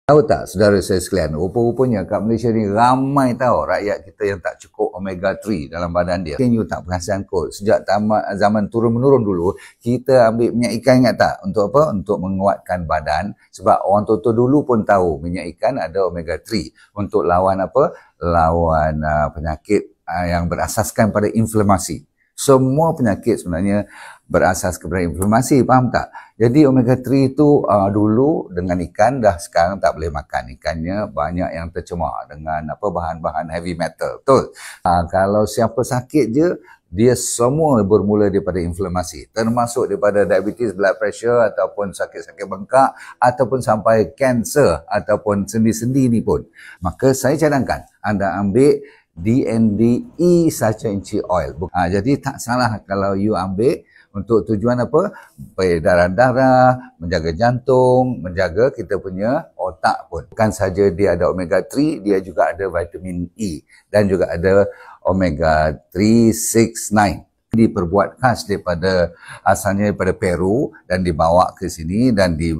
Tahu tak saudara saya sekalian, rupa-rupanya kat Malaysia ni ramai tahu rakyat kita yang tak cukup omega 3 dalam badan dia. Mungkin you tak perasan kot, sejak zaman turun-menurun dulu, kita ambil minyak ikan, ingat tak? Untuk apa? Untuk menguatkan badan. Sebab orang tua dulu pun tahu minyak ikan ada omega 3 untuk lawan apa? Lawan penyakit yang berasaskan pada inflamasi. Semua penyakit sebenarnya berasas kepada inflamasi, faham tak? Jadi omega 3 itu dulu dengan ikan, dah sekarang tak boleh makan. Ikannya banyak yang tercemar dengan apa bahan-bahan heavy metal. Betul? Kalau siapa sakit je, dia semua bermula daripada inflamasi. Termasuk daripada diabetes, blood pressure, ataupun sakit-sakit bengkak, ataupun sampai kanser, ataupun sendi-sendi ni pun. Maka saya cadangkan anda ambil DND essential oil. Jadi tak salah kalau you ambil untuk tujuan apa? Peredaran darah, menjaga jantung, menjaga kita punya otak pun. Bukan saja dia ada omega 3, dia juga ada vitamin E dan juga ada omega 3, 6, 9. Diperbuat khas daripada asalnya daripada Peru dan dibawa ke sini dan di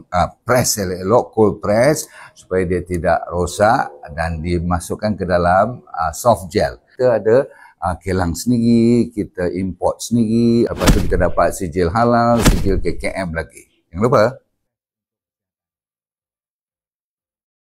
press elok, cold press supaya dia tidak rosak dan dimasukkan ke dalam soft gel. Kita ada kilang sendiri, kita import sendiri, lepas tu kita dapat sijil halal, sijil KKM lagi. Jangan lupa